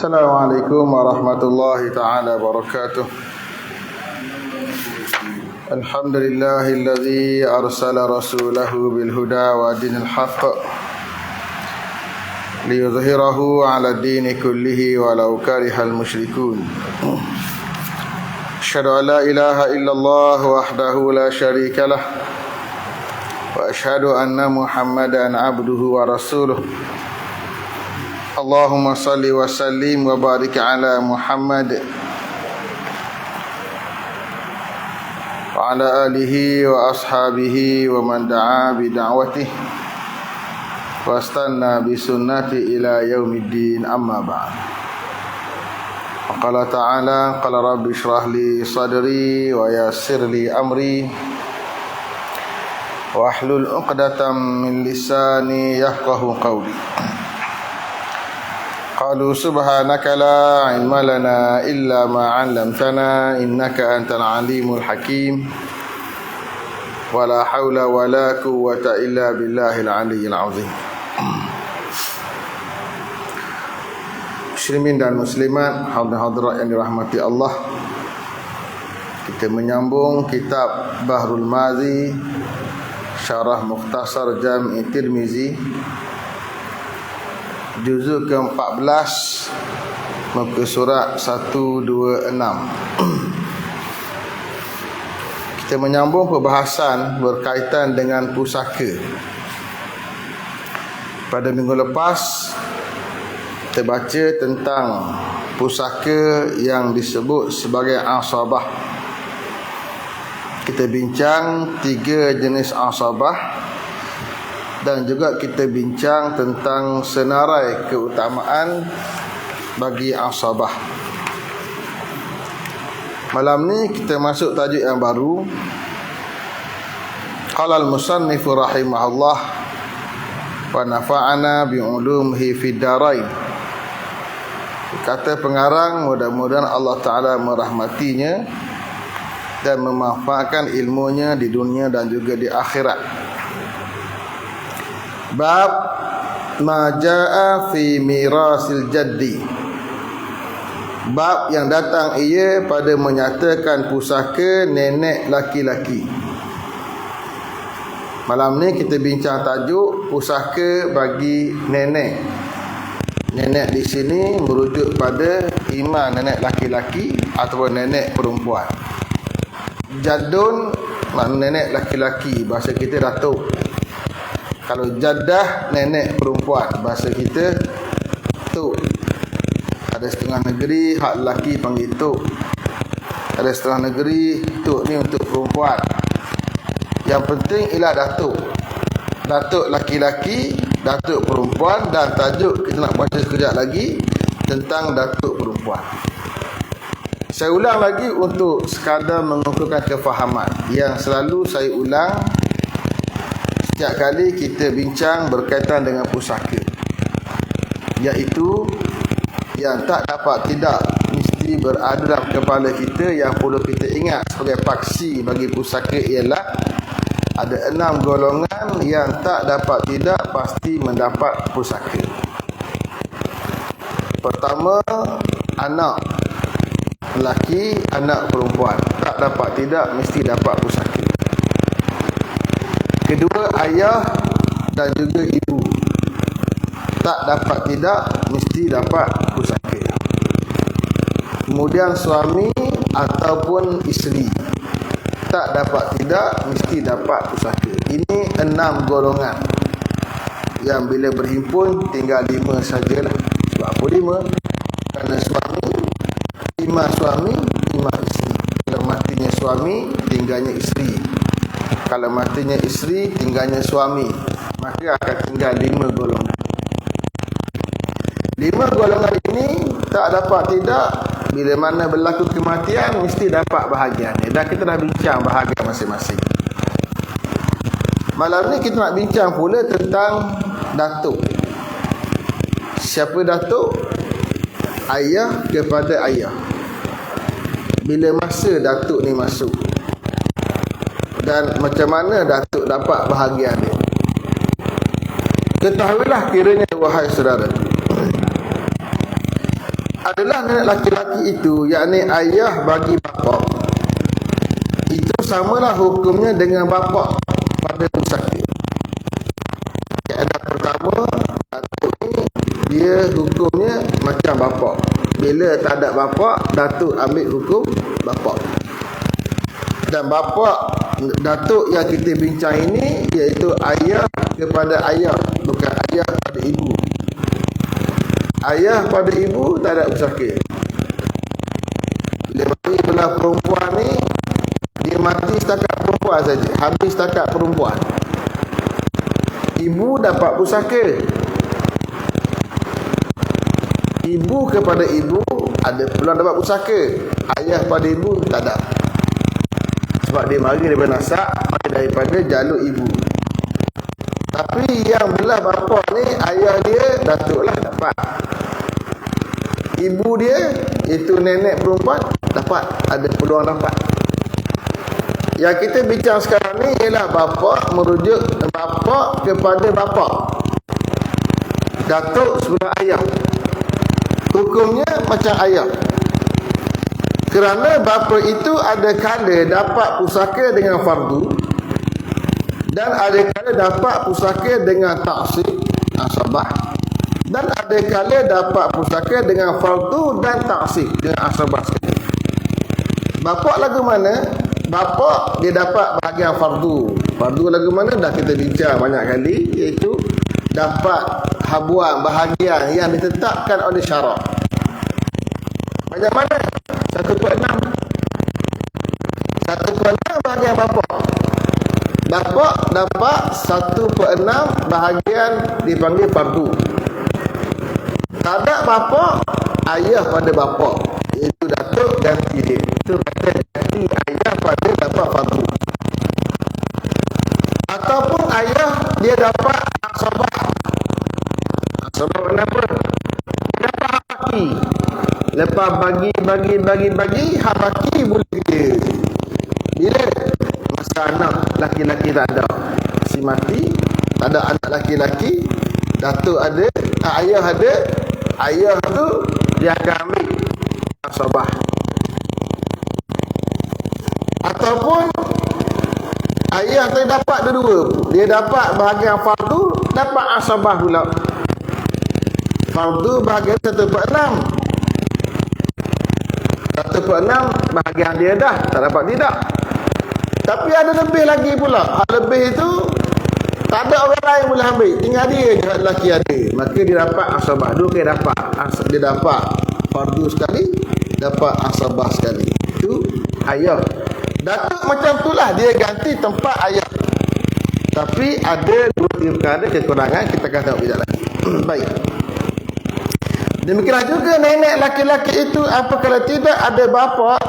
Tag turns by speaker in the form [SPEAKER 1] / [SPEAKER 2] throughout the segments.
[SPEAKER 1] Assalamualaikum warahmatullahi ta'ala wabarakatuh. Alhamdulillahilladzi arsala rasulahu bil huda wa dinil haqq liyuzhirahu 'ala ad-dini kullihi walau karihal musyrikun. Asyhadu an la ilaha illallah wahdahu la syarika lah wa asyhadu anna Muhammadan abduhu wa rasuluh. Allahumma salli wa sallim wa barik ala Muhammad wa ala alihi wa ashabihi wa man da'a bi da'watihi wa istanna bi sunnati ila yaumiddin, amma ba'd. Qala ta'ala qala rabbi shrah li sadri wa yassir li amri wa ahlul 'uqdatam min lisani yafqahu qawli. Qalu subhanaka la ilma lana illa ma 'allamtana innaka antal alimul hakim. Wa la haula wa la quwwata illa billahil aliyyil azim. Muslimin dan muslimat, hadirat yang dirahmati Allah, kita menyambung kitab Bahrul Mazi, Syarah Mukhtasar Jami' Tirmizi, juzuk ke-14, muka surat 126. Kita menyambung perbahasan berkaitan dengan pusaka. Pada minggu lepas kita baca tentang pusaka yang disebut sebagai asabah. Kita bincang 3 jenis asabah dan juga kita bincang tentang senarai keutamaan bagi asabah. Malam ni kita masuk tajuk yang baru. Qala al-musannif rahimahullah wa nafa'ana bi'ulumihi fid darain. Kata pengarang, mudah-mudahan Allah Ta'ala merahmatinya dan memanfaatkan ilmunya di dunia dan juga di akhirat. Bab ma jaa fi mirasil jaddi. Bab yang datang ia pada menyatakan pusaka nenek laki-laki. Malam ni kita bincang tajuk pusaka bagi nenek. Nenek di sini merujuk pada iman nenek laki-laki ataupun nenek perempuan. Jaddun makna nenek laki-laki, bahasa kita datuk. Kalau jaddah, nenek perempuan, bahasa kita tok. Ada setengah negeri hak lelaki panggil tok. Ada setengah negeri tok ni untuk perempuan. Yang penting ialah datuk. Datuk laki-laki, datuk perempuan, dan tajuk kita nak baca sekejap lagi tentang datuk perempuan. Saya ulang lagi untuk sekadar mengukuhkan kefahaman yang selalu saya ulang setiap kali kita bincang berkaitan dengan pusaka, iaitu yang tak dapat tidak mesti berada dalam kepala kita. Yang perlu kita ingat sebagai paksi bagi pusaka ialah ada 6 golongan yang tak dapat tidak pasti mendapat pusaka. Pertama, anak lelaki, anak perempuan, tak dapat tidak mesti dapat pusaka. Kedua, ayah dan juga ibu, tak dapat tidak mesti dapat pusaka. Kemudian suami ataupun isteri, tak dapat tidak mesti dapat pusaka. Ini 6 golongan yang bila berhimpun tinggal 5 sajalah. Sebab apa 5? Kerana suami, 5 suami, 5 isteri. Kalau matinya suami, tinggalnya isteri. Kalau matinya isteri, tinggalnya suami, maka akan tinggal 5 golongan. 5 golongan ini tak dapat tidak, bila mana berlaku kematian mesti dapat bahagian. Dan kita dah bincang bahagian masing-masing. Malam ni kita nak bincang pula tentang datuk. Siapa datuk? Ayah kepada ayah. Bila masa datuk ni masuk, dan macam mana datuk dapat bahagian dia. Ketahuilah kiranya wahai saudara, adalah nenek laki-laki itu, yakni ayah bagi bapa. Itu samalah hukumnya dengan bapa pada pusaka. Ada pertama, datuk ni dia hukumnya macam bapa. Bila tak ada bapa, datuk ambil hukum bapa. Dan bapa datuk yang kita bincang ini iaitu ayah kepada ayah, bukan ayah pada ibu. Ayah pada ibu tak ada pusaka. Bila mati belah perempuan ni, dia mati setakat perempuan saja, habis setakat perempuan. Ibu dapat pusaka. Ibu kepada ibu ada peluang dapat pusaka. Ayah pada ibu tak ada. Sebab dia mari daripada nasab, mari daripada jalur ibu. Tapi yang belah bapa ni, ayah dia datuklah dapat. Ibu dia, itu nenek perempuan, dapat, ada peluang dapat. Yang kita bincang sekarang ni ialah bapa merujuk bapa kepada bapa. Datuk sebelah ayah. Hukumnya macam ayah. Kerana bapa itu ada kala dapat pusaka dengan fardu dan ada kala dapat pusaka dengan taksib asabah, dan ada kala dapat pusaka dengan fardu dan taksib dengan asabah sekali. Bapa lagu mana? Bapa dia dapat bahagian fardu. Fardu lagu mana dah kita bincang banyak kali, iaitu dapat habuan bahagian yang ditetapkan oleh syarak. Macam mana? 1/6. 1/6 bahagian bapa. Bapa dapat 1/6 bahagian dipanggil fardu. Tak ada bapa, ayah pada bapa, iaitu datuk ganti dia. Itu kata ganti ayah pada dapat fardu. Ataupun ayah dia dapat asabah. Asabah kenapa? Dia dapat hak baki. Lepas bagi hak baki boleh dia. Bila masa anak laki-laki tak ada, si mati, tak ada anak laki-laki, datuk ada, ayah ada, ayah tu dia akan ambil asabah. Ataupun ayah tu dapat dua-dua, dia dapat bahagian fardu, dapat asabah pula. Fardu bahagian 1/6. 1/6 bahagian dia dah, tak dapat tidak. Tapi ada lebih lagi pula. Hal lebih itu tak ada orang lain boleh ambil, tinggal dia je lelaki ada. Maka dia dapat asabah. Dua kali dapat. Dia dapat fardu sekali, dapat asabah sekali. Itu ayah. Datuk macam itulah, dia ganti tempat ayah. Tapi ada 2-3 perkara kekurangan, kita akan tengok sekejap lagi. Baik. Demikianlah juga nenek laki-laki itu, apabila tidak ada bapa,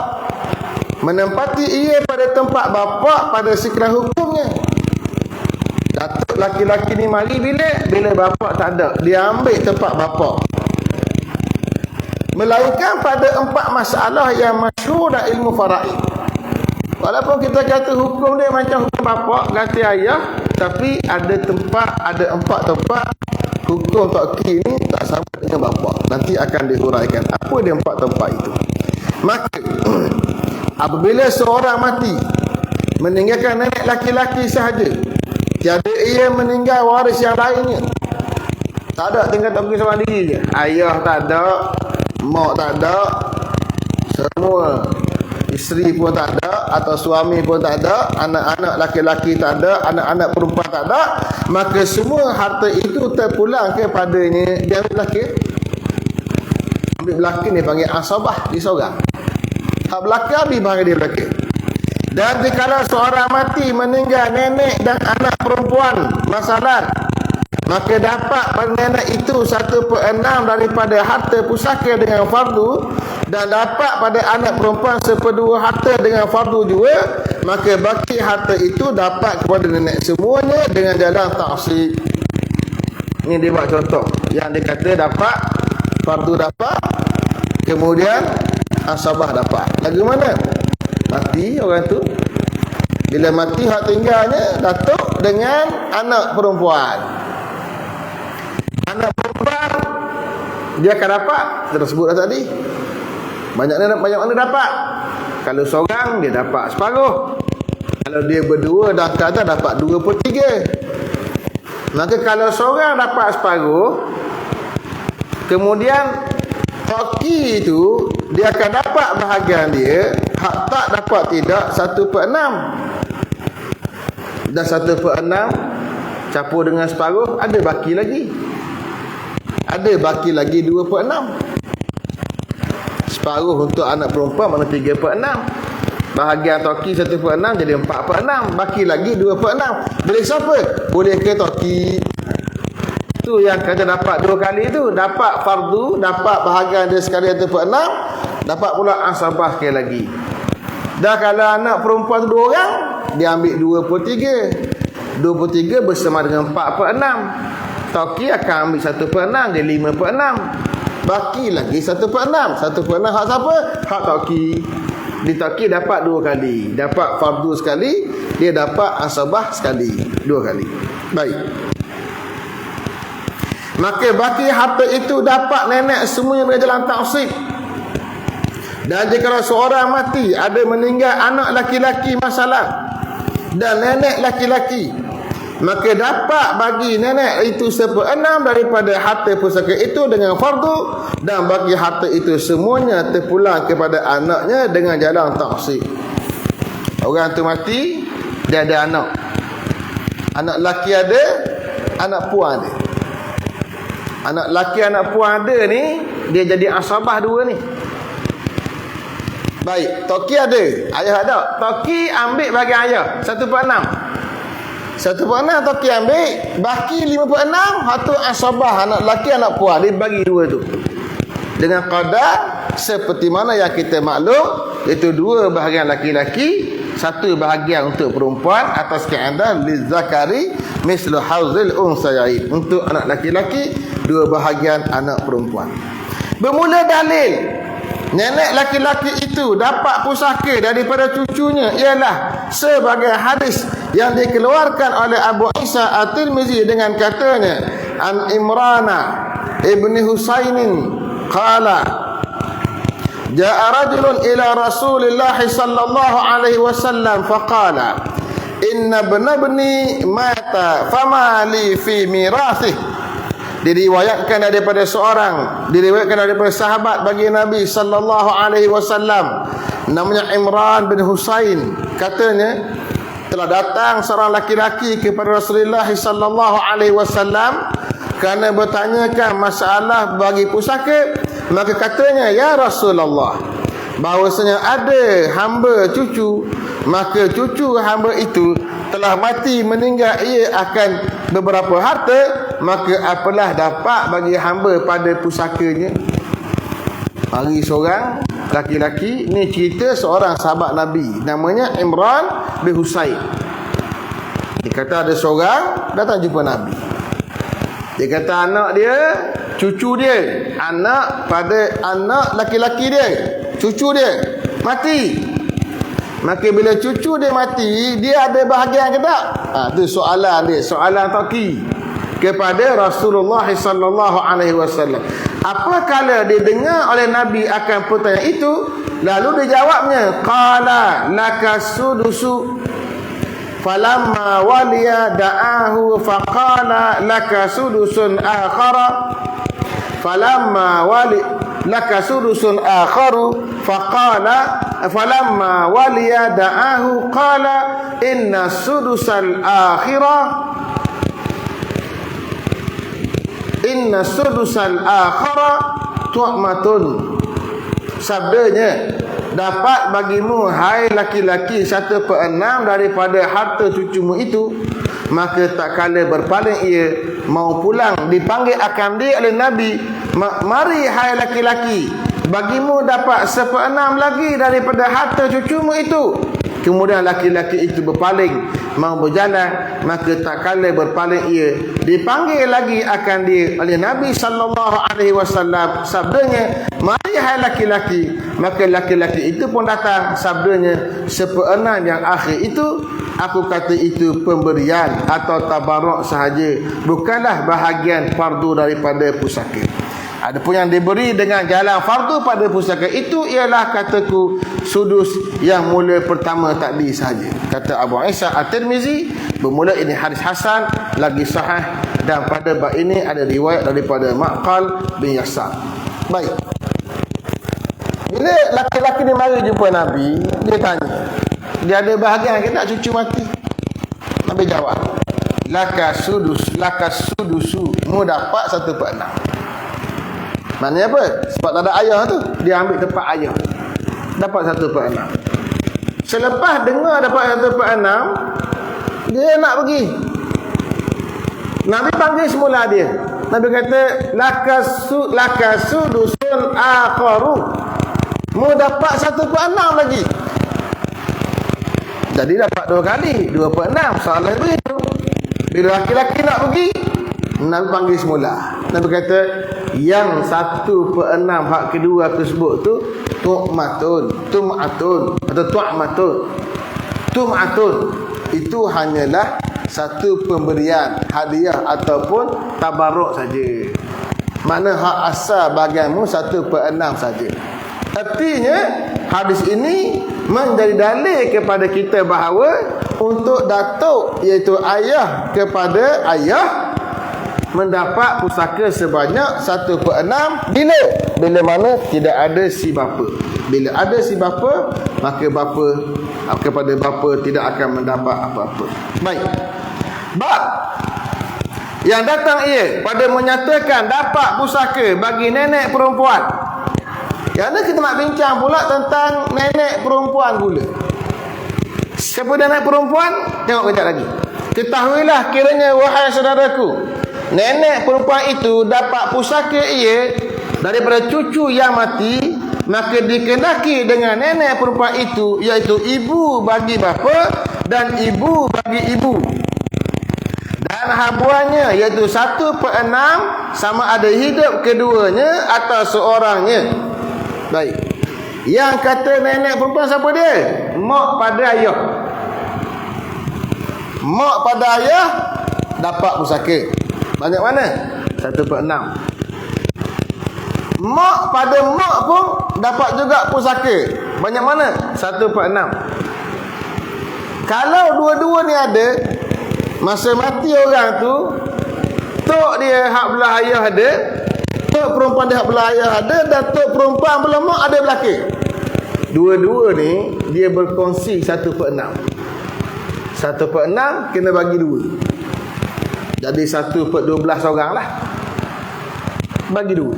[SPEAKER 1] menempati ia pada tempat bapa pada sekiranya hukumnya. Datuk laki-laki ni mari bila bapa tak ada, dia ambil tempat bapa. Melainkan pada 4 masalah yang masyhur dalam ilmu faraid. Walaupun kita kata hukum dia macam hukum bapa ganti ayah, tapi ada 4 tempat hukum takkir ni tak sama dengan bapa. Nanti akan dihuraikan apa dia 4 tempat itu. Maka apabila seorang mati meninggalkan nenek laki-laki sahaja, tiada ia meninggal waris yang lainnya, tak ada, tinggal takkir seorang diri je. Ayah tak ada, mak tak ada, semua isteri pun tak ada, atau suami pun tak ada, anak-anak laki-laki tak ada, anak-anak perempuan tak ada, maka semua harta itu terpulang kepadanya. Dia ambil belakang, ambil belakang ni panggil asabah, disorang. Hak belakang ambil bahagian dia belakang. Dan jika seorang mati meninggal nenek dan anak perempuan masalah, maka dapat pada nenek itu 1/6 daripada harta pusaka dengan fardu, dan dapat pada anak perempuan 1/2 harta dengan fardu juga, maka baki harta itu dapat kepada nenek semuanya dengan jalan taksib. Ini dia buat contoh yang dia kata dapat fardu, dapat, kemudian asabah dapat. Lagu mana? Mati orang tu, bila mati hak tinggalnya datuk dengan anak perempuan. Anak perempuan dia akan dapat, kita sebut dah tadi. Banyak mana dapat. Kalau seorang dia dapat separuh. Kalau dia berdua dan kata dapat 2/3. Maka kalau seorang dapat separuh, kemudian toki itu dia akan dapat bahagian dia, hak tak dapat tidak 1/6. Dan 1/6 campur dengan separuh, ada baki lagi. Ada baki lagi 2/6. Separuh untuk anak perempuan mana 3/6. Bahagian toki 1/6 jadi 4/6. Baki lagi 2/6. Boleh siapa? Boleh ke toki? Tu yang kata dapat 2 kali tu. Dapat fardu, dapat bahagian dia sekali 1/6, dapat pula asabah sekali lagi. Dah kalau anak perempuan tu 2 orang, dia ambil 2/3. 2/3 bersama dengan 4/6. Toki akan ambil 1/6, dia 5/6. Baki lagi 1/6. 1/6 hak siapa? Hak toki. Di toki dapat 2 kali. Dapat fardu sekali, dia dapat asabah sekali. 2 kali. Baik. Maka baki harta itu dapat nenek semuanya dengan jalan taksib. Dan jika seorang mati, ada meninggal anak laki-laki masalah dan nenek laki-laki, maka dapat bagi nenek itu 1/6 daripada harta pusaka itu dengan fardu, dan bagi harta itu semuanya terpulang kepada anaknya dengan jalan taksib. Orang tu mati, dia ada anak. Anak laki ada, anak puan ada. Anak laki anak puan ada ni, dia jadi asabah 2 ni. Baik, toki ada, ayah ada. Toki ambil bagi ayah 1/6. 1/6 toki ambil, baki 5/6, hatu asabah anak laki anak puan, dia bagi 2 tu. Dengan qadar seperti mana yang kita maklum, iaitu 2 bahagian laki-laki, 1 bahagian untuk perempuan, atas kaedah lizakari mislu hauzil unsayain. Untuk anak laki-laki, 2 bahagian anak perempuan. Bermula dalil nenek laki-laki itu dapat pusaka daripada cucunya ialah sebagai hadis yang dikeluarkan oleh Abu Isa At-Tirmizi dengan katanya, an Imrana ibni Husainin qala jaa rajulun ila Rasulillah sallallahu alaihi wasallam faqala inna ibni mata fama li fi mirathih. Diriwayatkan daripada sahabat bagi Nabi sallallahu alaihi wasallam, namanya Imran bin Husain, katanya telah datang seorang laki-laki kepada Rasulullah sallallahu alaihi wasallam kerana bertanyakan masalah bagi pusaka. Maka katanya, ya Rasulullah, bahawasanya ada hamba cucu, maka cucu hamba itu telah mati meninggal, ia akan beberapa harta, maka apalah dapat bagi hamba pada pusakanya. Hari seorang laki-laki, ni cerita seorang sahabat Nabi, namanya Imran bin Husain. Dia kata ada seorang datang jumpa Nabi. Dia kata anak dia, cucu dia, anak pada anak laki-laki dia, cucu dia mati. Maka bila cucu dia mati, dia ada bahagian ke tak? Tu soalan dia, soalan toki kepada Rasulullah sallallahu alaihi wasallam. Apakala dia dengar oleh Nabi akan pertanyaan itu, lalu dia jawabnya, qala laka sudusu. Falamma waliya da'ahu faqala laka sudusun akhara. Falamma wali laka sudusun akharu faqala falamma waliya da'ahu qala inna sudusal akhirah tu'matun. Sabdanya, dapat bagimu hai laki-laki 1/6 daripada harta cucumu itu. Maka tak kala berpaling ia mau pulang, dipanggil akan dia oleh Nabi, mari hai laki-laki, bagimu dapat 1/6 lagi daripada harta cucumu itu. Kemudian laki-laki itu berpaling mau berjalan, maka tak kala berpaling ia, dipanggil lagi akan dia oleh Nabi sallallahu alaihi wasallam. Sabdanya, mari hai laki-laki. Maka laki-laki itu pun datang. Sabdanya, 1/6 yang akhir itu, aku kata itu pemberian atau tabarruk sahaja, bukanlah bahagian fardu daripada pusaka. Adapun yang diberi dengan jalan fardu pada pusaka itu ialah kataku sudus yang mula pertama tadi sahaja. Kata Abu Isa At-Tirmizi, bermula ini hadis hasan lagi sahih, dan pada bab ini ada riwayat daripada Ma'qal bin Yasar. Baik. Bila laki-laki ni mari jumpa Nabi, dia tanya, dia ada bahagian kita nak cucu mati. Nabi jawab, laka sudusu, mu dapat 1/6. Maknanya apa? Sebab tak ada ayah tu, dia ambil tempat ayah, dapat 1/6. Selepas dengar dapat 1/6, dia nak pergi. Nabi panggil semula dia. Nabi kata, laka sudusun akharu, mu dapat 1/6 lagi. Jadi dapat 2 kali, 2/6. Soalan begitu. Bila laki-laki nak pergi, Nabi panggil semula. Nabi kata, yang 1/6 hak kedua aku sebut tu tum'atun atau tum'atun, itu hanyalah satu pemberian hadiah ataupun tabarruk saja. Mana hak asal bagianmu 1/6 saja. Artinya hadis ini menjadi dalil kepada kita bahawa untuk datuk iaitu ayah kepada ayah mendapat pusaka sebanyak 1/6 bila mana tidak ada si bapa. Bila ada si bapa, maka bapa kepada bapa tidak akan mendapat apa-apa. Baik. Bab yang datang ia pada menyatakan dapat pusaka bagi nenek perempuan. Yang ni kita nak bincang pula tentang nenek perempuan pula. Siapa nenek perempuan? Tengok kejap lagi. Ketahuilah kiranya wahai saudaraku, nenek perempuan itu dapat pusaka ia daripada cucu yang mati, maka dikenaki dengan nenek perempuan itu, iaitu ibu bagi bapa dan ibu bagi ibu. Dan habuannya iaitu 1/6 sama ada hidup keduanya atau seorangnya. Baik. Yang kata nenek perempuan siapa dia? Mak pada ayah. Mak pada ayah dapat pusaka. Banyak mana? 1/6. Mak pada mak pun dapat juga pusaka. Banyak mana? 1/6. Kalau dua-dua ni ada, masa mati orang tu, tok dia hak belah ayah ada, tok perempuan dia hak belah ayah ada, dan tok perempuan belah mak ada belakang. Dua-dua ni dia berkongsi 1/6. 1/6 kena bagi 2. Jadi 1/12 orang lah. Bagi 2.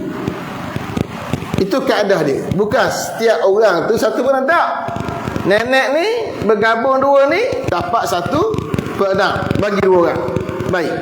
[SPEAKER 1] Itu kaedah dia. Bukan setiap orang tu 1/6 tak. Nenek ni bergabung 2 ni dapat 1/6 bagi 2 orang. Baik.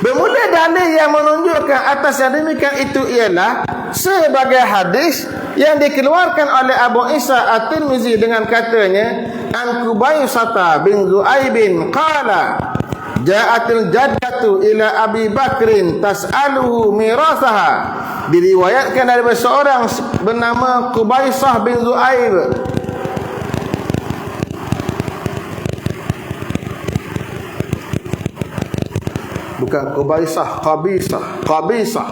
[SPEAKER 1] Bermula dalil yang menunjukkan atas yang demikian itu ialah sebagai hadis yang dikeluarkan oleh Abu Isa At-Tirmizi dengan katanya, an Qubaisata bin Zu'aibin qala ja'atil jaddatu ila Abi Bakrin tas'aluhu mirasaha. Diriwayatkan dari seorang bernama Qubaisah bin Zu'aib. Bukan Qubaisah, Qabisah.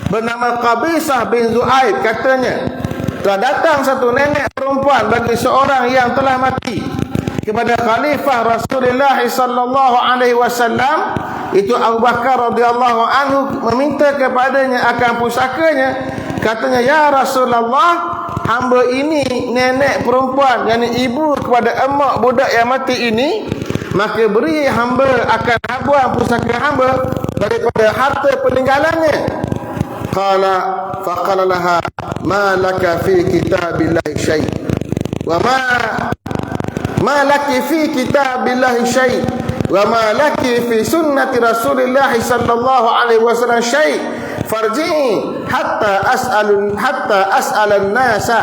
[SPEAKER 1] Bernama Qabisah bin Zu'aib, katanya telah datang satu nenek perempuan bagi seorang yang telah mati kepada Khalifah Rasulullah sallallahu alaihi wasallam, itu Abu Bakar radhiyallahu anhu, meminta kepadanya akan pusakanya. Katanya, ya Rasulullah, hamba ini nenek perempuan, yakni ibu kepada emak budak yang mati ini, maka beri hamba akan habuan pusaka hamba daripada harta peninggalannya. Faqala laha ma laka fi kitabillahi syai' wa ma laki fi kitabillahi syai' wa ma laki fi sunnati Rasulillah sallallahu alaihi wasallam syai' farji'i hatta as'alan nasa.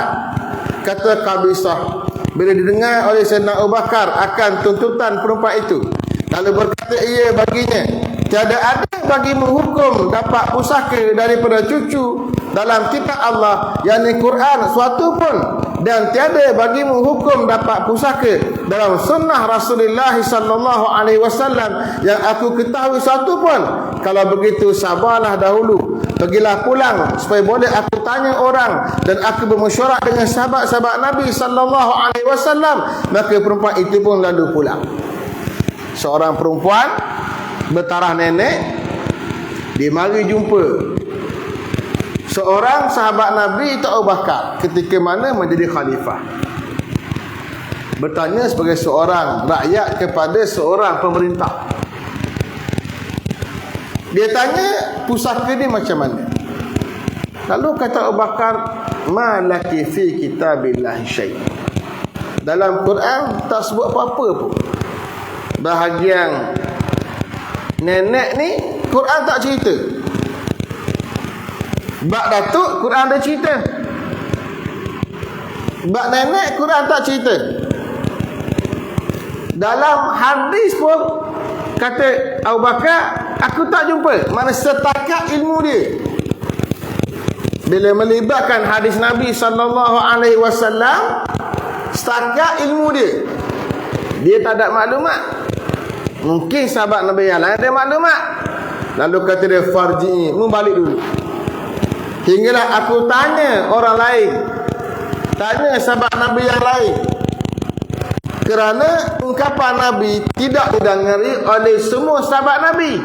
[SPEAKER 1] Kata Qabisah bila didengar oleh Sayyidina Abu Bakar akan tuntutan perempuan itu, lalu berkata ia baginya, tiada ada bagimu hukum dapat pusaka daripada cucu dalam kitab Allah, yakni Quran, suatu pun dan tiada bagimu hukum dapat pusaka dalam sunnah Rasulullah sallallahu alaihi wasallam yang aku ketahui satu pun. Kalau begitu sabarlah dahulu, pergilah pulang supaya boleh aku tanya orang dan aku bermesyuarat dengan sahabat-sahabat Nabi sallallahu alaihi wasallam. Maka perempuan itu pun lalu pulang. Seorang perempuan bertarah nenek, dia mari jumpa seorang sahabat Nabi, itu Abu Bakar, ketika mana menjadi khalifah. Bertanya sebagai seorang rakyat kepada seorang pemerintah. Dia tanya pusaka dia macam mana. Lalu kata Abu Bakar, ma laki fi kitabillahi syai'. Dalam Quran tak sebut apa-apa pun. Bahagian nenek ni Quran tak cerita. Bak datuk Quran ada cerita. Bak nenek Quran tak cerita. Dalam hadis pun kata Abu Bakar, aku tak jumpa. Mana setakat ilmu dia, bila melibatkan hadis Nabi sallallahu alaihi wasallam, setakat ilmu dia, dia tak ada maklumat. Mungkin sahabat Nabi yang lain ada maklumat. Lalu kata dia, farji, mu balik dulu. Hinggalah aku tanya orang lain, tanya sahabat Nabi yang lain. Kerana ungkapan Nabi tidak didengari oleh semua sahabat Nabi.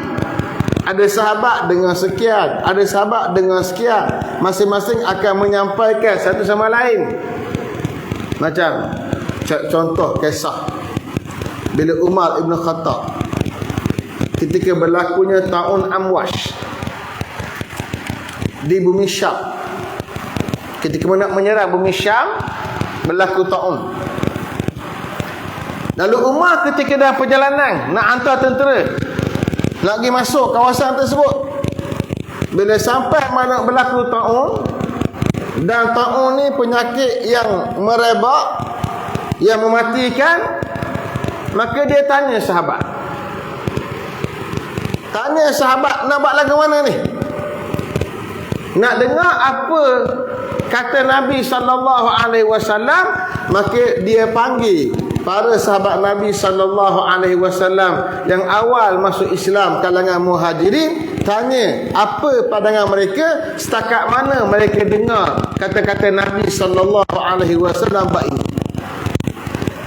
[SPEAKER 1] Ada sahabat dengan sekian, ada sahabat dengan sekian. Masing-masing akan menyampaikan satu sama lain. Macam contoh kisah bila Umar Ibn Khattab ketika berlakunya Ta'un Amwash di bumi Syam, ketika nak menyerang bumi Syam, berlaku Ta'un. Lalu Umar ketika dalam perjalanan nak hantar tentera, nak pergi masuk kawasan tersebut, bila sampai mana berlaku Ta'un, dan Ta'un ni penyakit yang merebak, yang mematikan, maka dia tanya sahabat, nak buat lagu mana ni? Nak dengar apa kata Nabi sallallahu alaihi wasallam. Maka dia panggil para sahabat Nabi sallallahu alaihi wasallam yang awal masuk Islam, kalangan Muhajirin, tanya apa pandangan mereka, setakat mana mereka dengar kata-kata Nabi sallallahu alaihi wasallam bab ini.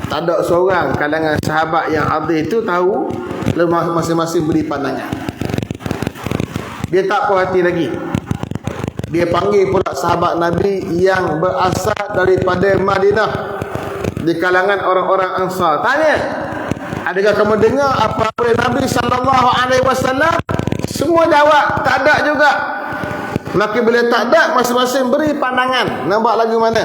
[SPEAKER 1] Tak ada seorang kalangan sahabat yang ada itu tahu, masing-masing beri pandangan. Dia tak puas hati lagi. Dia panggil pula sahabat Nabi yang berasal daripada Madinah, di kalangan orang-orang Ansar. Tanya, adakah kamu dengar apa oleh Nabi sallallahu alaihi wasallam? Semua jawab, tak ada juga. Maka bila tak ada, masing-masing beri pandangan. Nampak lagu mana?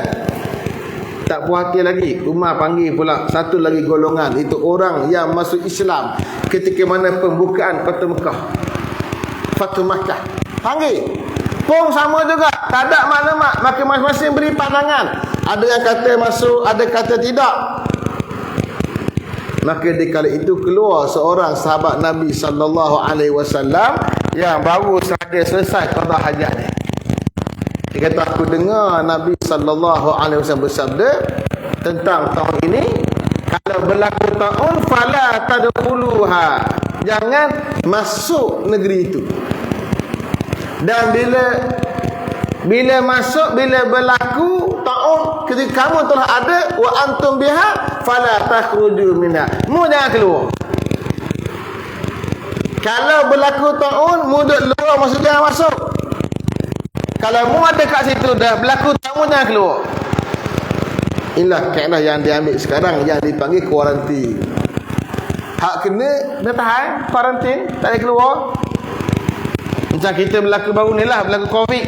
[SPEAKER 1] Tak puas hati lagi, Umar panggil pula satu lagi golongan, itu orang yang masuk Islam ketika mana pembukaan Fatu Mekah, Fatu Makkah. Panggil pun sama juga, tak ada maklumat. Maka masing-masing beri pandangan. Ada yang kata masuk, ada kata tidak. Maka di kala itu keluar seorang sahabat Nabi sallallahu alaihi wasallam yang baru sahaja selesai qada hajat dia. Dia kata, aku dengar Nabi sallallahu alaihi wasallam bersabda tentang tahun ini, kalau berlaku tahun fala tadkhuluha, jangan masuk negeri itu. Dan bila masuk, bila berlaku ta'un, ketika kamu telah ada, wa antum biha fala takhruju minha, mu jangan keluar. Kalau berlaku ta'un, mu duduk luar, maksud jangan masuk. Kalau mu ada kat situ dah berlaku ta'un, jangan keluar. Inilah kaedah yang diambil sekarang, yang dipanggil kuarantin. Hak kena dah tahan kuarantin, tak boleh keluar. Macam kita berlaku baru ni lah, berlaku Covid.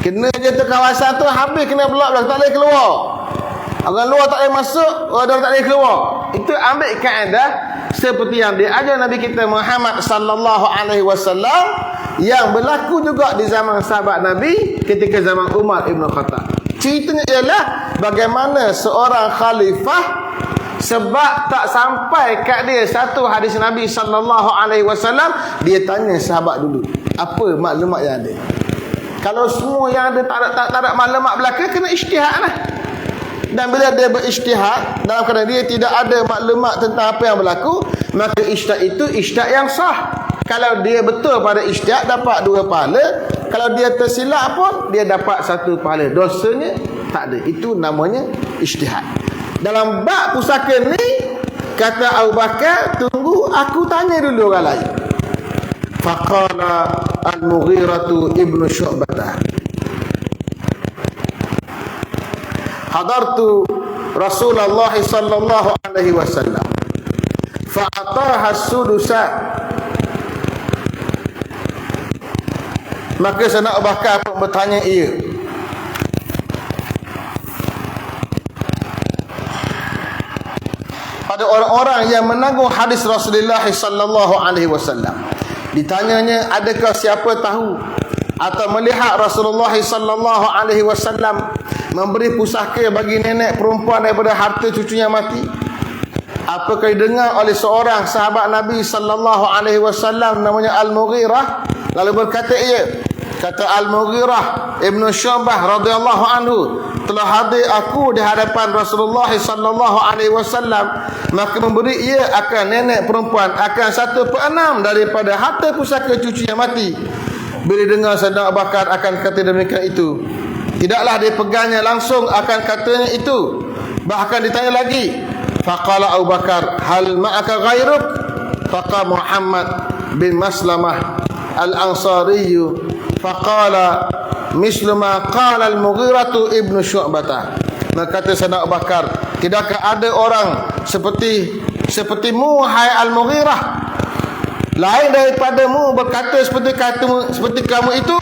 [SPEAKER 1] Kena je tu kawasan tu, habis kena blok, tak boleh keluar. Orang luar tak boleh masuk, orang dalam tak boleh keluar. Itu ambil kaedah seperti yang diajar Nabi kita Muhammad sallallahu alaihi wasallam, yang berlaku juga di zaman sahabat Nabi ketika zaman Umar Ibn Khattab. Ceritanya ialah bagaimana seorang khalifah, sebab tak sampai kat dia satu hadis Nabi sallallahu alaihi wasallam, dia tanya sahabat dulu, apa maklumat yang ada. Kalau semua yang ada tak ada maklumat belaka, kena ijtihad lah. Dan bila dia berijtihad dalam keadaan dia tidak ada maklumat tentang apa yang berlaku, maka ijtihad itu ijtihad yang sah. Kalau dia betul pada ijtihad, dapat 2 pahala. Kalau dia tersilap pun, dia dapat 1 pahala. Dosanya tak ada. Itu namanya ijtihad. Dalam bab pusaka ni, kata Abu Bakar, tunggu aku tanya dulu orang lain. Faqala al-Mughiratu ibnu Syu'bah, hadartu Rasulullah sallallahu alaihi wasallam fa'ataha as-sudusa. Maka Sayyidina Abu Bakar pun bertanya ia. Pada orang-orang yang menanggung hadis Rasulullah sallallahu alaihi wasallam. Ditanyanya, adakah siapa tahu atau melihat Rasulullah sallallahu alaihi wasallam memberi pusaka bagi nenek perempuan daripada harta cucunya mati? Apakah didengar oleh seorang sahabat Nabi sallallahu alaihi wasallam namanya Al-Mughirah? Lalu berkata ia, kata Al-Mughirah Ibnu Syu'bah radhiyallahu anhu, telah hadir aku di hadapan Rasulullah sallallahu alaihi wasallam, maka memberi ia akan nenek perempuan akan 1/6 daripada harta pusaka cucunya mati. Bila dengar Sayyidina Abu Bakar akan kata demikian itu, tidaklah dia pegangnya langsung akan katanya itu. Bahkan ditanya lagi, faqala Abu Bakar, hal ma'aka ghairuk? Faqa Muhammad bin Maslamah al-Ansari faqala mislu ma qala al-Mughiratu ibnu Syu'bah. Maka kata Sayyidina Abu Bakar, tidakkah ada orang sepertimu hai Al-Mughirah, lain daripadamu berkata seperti kamu itu?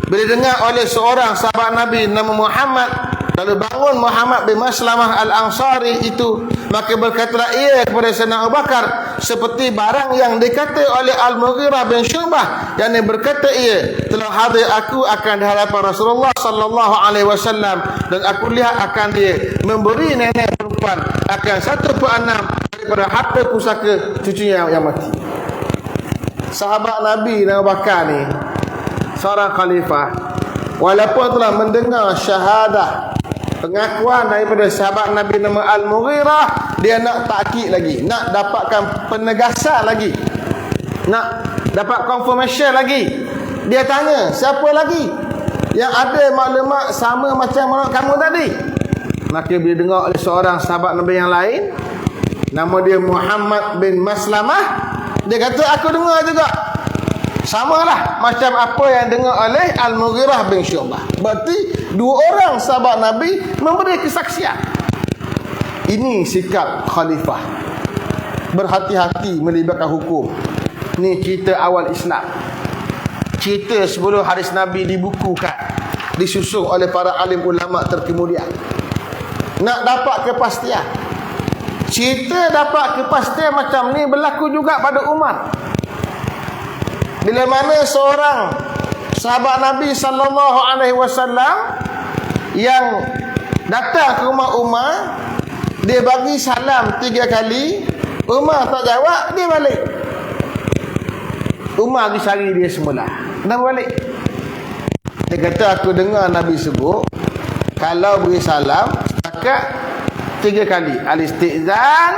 [SPEAKER 1] Bila dengar oleh seorang sahabat Nabi nama Muhammad, lalu bangun Muhammad bin Maslamah al-Ansari itu, maka berkatalah ia kepada Sayyidina Abu Bakar seperti barang yang dikata oleh Al-Mughirah bin Syu'bah, yang berkata ia, telah hadir aku akan di hadapan Rasulullah sallallahu alaihi wasallam, dan aku lihat akan dia memberi nenek perempuan akan 1/6 daripada harta pusaka cucunya yang mati. Sahabat Nabi Abu Bakar ni seorang khalifah, walaupun telah mendengar syahadah, pengakuan daripada sahabat Nabi nama Al-Mughirah, dia nak takkid lagi, nak dapatkan penegasan lagi, nak dapat confirmation lagi. Dia tanya, siapa lagi yang ada maklumat sama macam kamu tadi? Maka bila dengar oleh seorang sahabat Nabi yang lain, nama dia Muhammad bin Maslamah, dia kata, aku dengar juga, samalah macam apa yang dengar oleh Al-Mughirah bin Syu'bah. Berarti 2 orang sahabat Nabi memberi kesaksian. Ini sikap khalifah, berhati-hati melibatkan hukum. Ini cerita awal Islam, cerita sebelum hadis Nabi dibukukan, disusun oleh para alim ulama terkemudian. Nak dapat kepastian, cerita dapat kepastian macam ni berlaku juga pada Umar. Bila mana seorang sahabat Nabi sallallahu alaihi wasallam yang datang ke rumah Umar, dia bagi salam 3 kali, Umar tak jawab, dia balik. Umar pergi cari dia semula, kenapa balik? Dia kata, aku dengar Nabi sebut kalau beri salam setakat 3 kali, al-istizan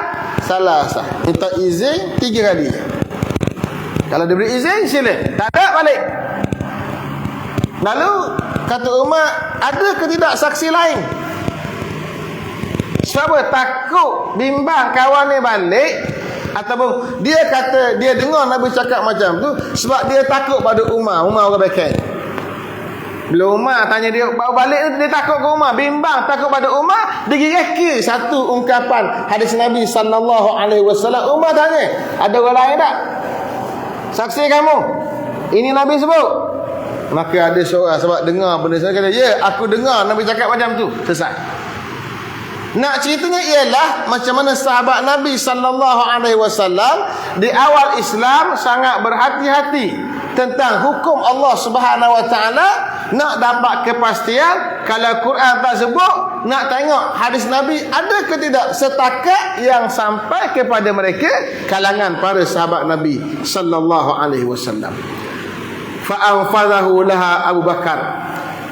[SPEAKER 1] salasah, minta izin 3 kali. Kalau dia beri izin, sila. Tak ada, balik. Lalu kata Umar, ada ke tidak saksi lain? Sebab takut bimbang kawan ni balik, ataupun dia kata dia dengar Nabi cakap macam tu, sebab dia takut pada Umar orang baik. Bila Umar tanya dia balik, dia takut ke Umar, bimbang takut pada Umar. Dia reka satu ungkapan hadis Nabi sallallahu alaihi wasallam. Umar tanya, ada orang lain tak saksi kamu? Ini Nabi sebut. Maka ada seorang sebab dengar benda saya kata, ya, aku dengar Nabi cakap macam tu. Selesai. Nak ceritanya ialah macam mana sahabat Nabi sallallahu alaihi wasallam di awal Islam sangat berhati-hati tentang hukum Allah Subhanahu wa taala. Nak dapat kepastian, kalau Quran tak sebut, nak tengok hadis Nabi ada ke tidak, setakat yang sampai kepada mereka kalangan para sahabat Nabi sallallahu alaihi wasallam. Fa'anfadhahu laha Abu Bakar.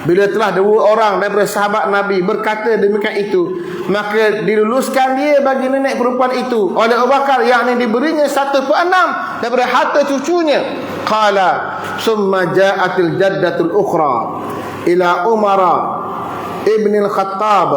[SPEAKER 1] Bila telah dua orang daripada sahabat Nabi berkata demikian itu, maka diluluskan dia bagi nenek perempuan itu oleh Abu Bakar, yakni diberinya 1/6 daripada harta cucunya. Qala summa ja'atil jaddatul ukhra ila Umar ibn al-Khattab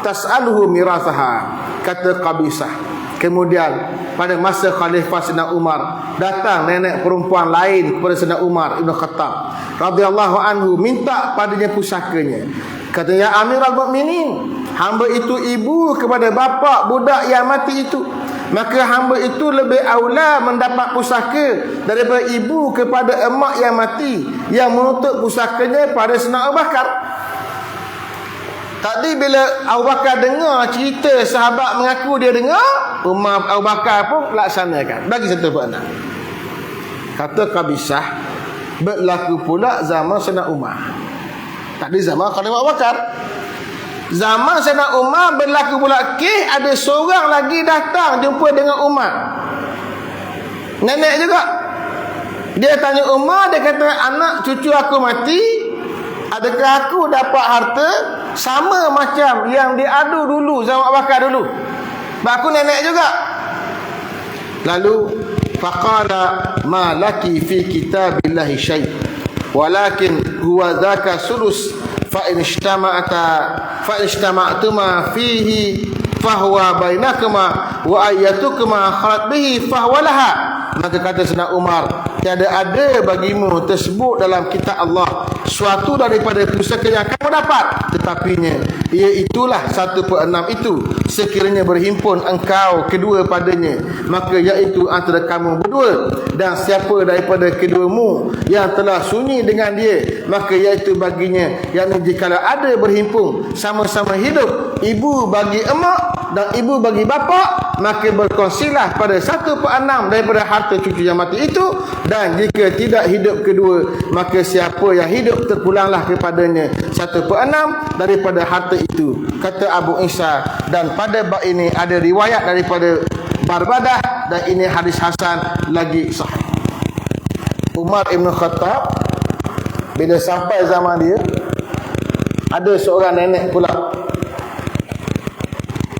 [SPEAKER 1] tas'aluhu mirasaha. Kata Qabisah, kemudian pada masa Khalifah Sayyidina Umar, datang nenek perempuan lain kepada Sayyidina Umar Ibn Khattab radhiyallahu anhu, minta padanya pusakanya. Katanya, ya Amirul Mukminin, hamba itu ibu kepada bapa budak yang mati itu, maka hamba itu lebih aula mendapat pusaka daripada ibu kepada emak yang mati yang menuntut pusakanya pada Sayyidina Abu Bakar. Tadi bila Abu Bakar dengar cerita sahabat mengaku dia dengar, Umar Abu Bakar pun laksanakan, bagi 1/6. Kata Qabisah, berlaku pula zaman Sayyidina Umar. Tadi zaman Khalifah Abu Bakar. Zaman Sayyidina Umar berlaku pula ada seorang lagi datang jumpa dengan Umar, nenek juga. Dia tanya Umar, dia kata, anak cucu aku mati, adakah aku dapat harta sama macam yang diadu dulu zaman Abu Bakar dulu? Aku nenek juga. Lalu faqala ma laki fi kitabillahi syai' walakin huwa dzaka sulus fa in ijtama'tuma fihi fahuwa bainakuma wa ayyatukuma khalat bihi fahuwa laha. Maka kata Sayyidina Umar, tiada ada bagimu tersebut dalam kitab Allah suatu daripada pusaka yang kamu dapat, tetapinya ia itulah 1/6 itu sekiranya berhimpun engkau kedua padanya, maka iaitu antara kamu berdua, dan siapa daripada keduamu yang telah sunyi dengan dia, maka iaitu baginya, yakni jikalau ada berhimpun sama-sama hidup ibu bagi emak dan ibu bagi bapa, maka berkongsilah pada 1/6 daripada harta cucu yang mati itu, dan jika tidak hidup kedua, maka siapa yang hidup terpulanglah kepadanya 1/6 daripada harta itu. Kata Abu Isa, dan pada bab ini ada riwayat daripada Barbadah, dan ini hadis hasan lagi sahih. Umar Ibn Khattab bila sampai zaman dia, ada seorang nenek pula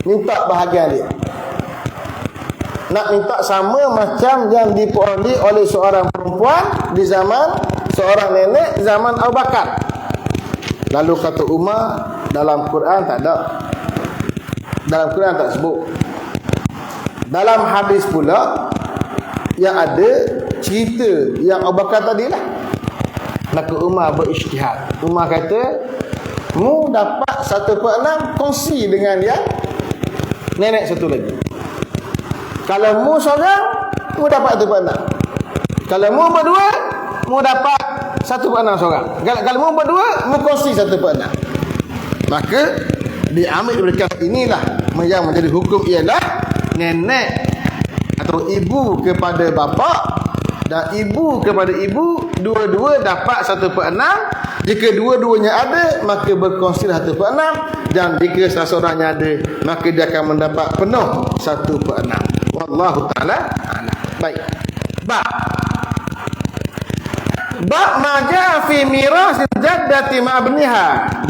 [SPEAKER 1] minta bahagian dia, nak minta sama macam yang diperoleh oleh seorang perempuan di zaman seorang nenek zaman Abu Bakar. Lalu kata Umar, dalam Quran tak ada, dalam Quran tak sebut. Dalam hadis pula yang ada cerita yang Abu Bakar tadilah. Maka Umar berijtihad. Umar kata, mu dapat 1/6, kongsi dengan yang nenek satu lagi. Kalau mu seorang, mu dapat 1/6. Kalau mu berdua, mu dapat 1/6 seorang. Kalau mu berdua, mu kongsi 1/6. Maka diambil dari kas inilah yang menjadi hukum ialah nenek atau ibu kepada bapa dan ibu kepada ibu, dua-dua dapat 1/6. Jika dua-duanya ada, maka berkongsilah 1/6, dan jika salah seorangnya ada, maka dia akan mendapat penuh 1/6. Wallahu ta'ala a'lam. Baik. Bab maja fi mirasil jaddati ma'abniha.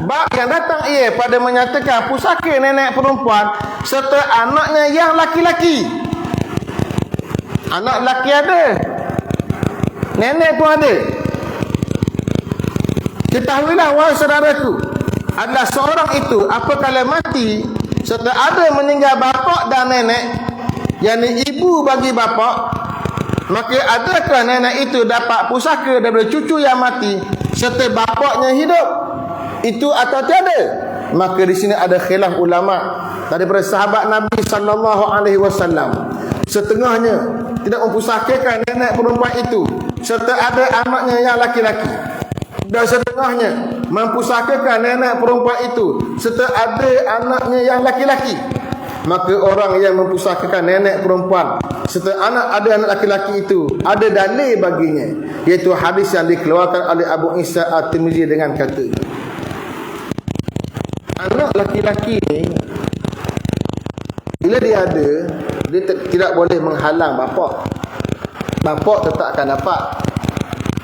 [SPEAKER 1] Bab yang datang ia pada menyatakan pusaka nenek perempuan serta anaknya yang laki-laki. Anak laki ada, nenek pun ada. Ketahuilah wahai saudaraku, adalah seorang itu apabila mati serta ada meninggal bapa dan nenek, yakni ibu bagi bapa, maka adakah nenek itu dapat pusaka daripada cucu yang mati serta bapaknya hidup itu atau tiada? Maka di sini ada khilaf ulama daripada sahabat Nabi sallallahu alaihi wasallam. Setengahnya tidak mempusakakan nenek perempuan itu serta ada anaknya yang laki-laki, dan setengahnya mempusakakan nenek perempuan itu serta ada anaknya yang laki-laki. Maka orang yang mempusakakan nenek perempuan serta ada anak laki-laki itu ada dalil baginya, iaitu hadis yang dikeluarkan oleh Abu Isa At-Tirmizi dengan kata, anak laki-laki ni bila dia ada, dia tidak boleh menghalang bapa. Bapa tetap akan dapat.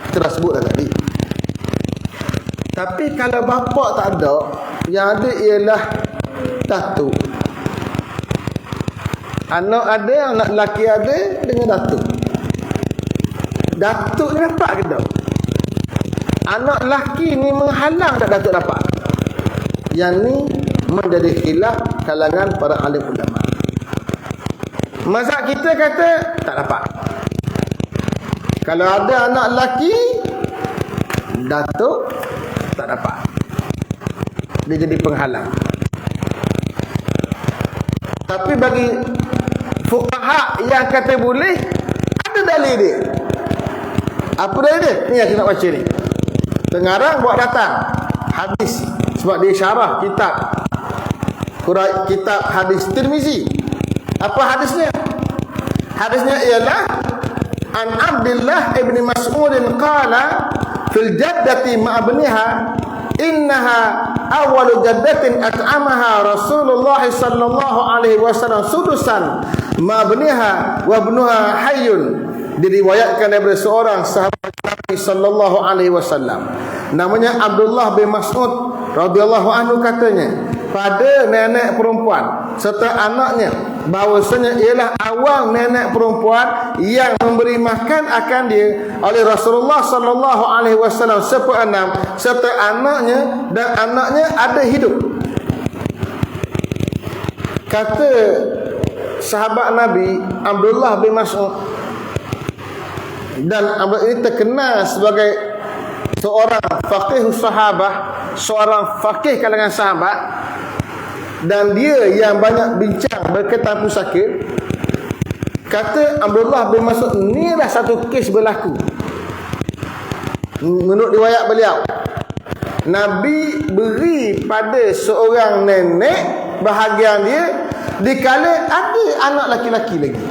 [SPEAKER 1] Kita dah sebut dah tadi. Tapi kalau bapak tak ada, yang ada ialah datuk. Anak ada, anak lelaki ada dengan datuk. Datuk ni dapat ke tak? Anak lelaki ni menghalang tak datuk dapat? Yang ni menjadi khilaf kalangan para alim ulama. Mazhab kita kata tak dapat. Kalau ada anak lelaki, datuk tak dapat. Dia jadi penghalang. Tapi bagi fuqaha yang kata boleh, ada dalil dia. Apa dalil dia? Ni yang kita nak baca ni. Pengarang buat datang hadis, sebab dia syarah kitab hadis Tirmizi. Apa hadisnya? Hadisnya ialah an Abdullah ibn Mas'ud qala fil jaddati ma'abniha innaha awwalu jaddatin at'amaha Rasulullah sallallahu alaihi wasallam sudusan ma'abniha wa ibnuha hayyun. Diriwayatkan daripada seorang sahabat Nabi sallallahu alaihi wasallam, namanya Abdullah bin Mas'ud radhiyallahu anhu, katanya pada nenek perempuan serta anaknya bahawasanya ialah awal nenek perempuan yang memberi makan akan dia oleh Rasulullah sallallahu alaihi wasallam seperenam, serta anaknya dan anaknya ada hidup. Kata sahabat Nabi Abdullah bin Mas'ud, dan Abdullah ini terkenal sebagai seorang faqih sahabah, seorang faqih kalangan sahabat, dan dia yang banyak bincang berkaitan pusaka. Kata Abdullah bin Mas'ud, inilah satu kes berlaku menurut riwayat beliau. Nabi beri pada seorang nenek bahagian dia dikala ada anak laki-laki lagi.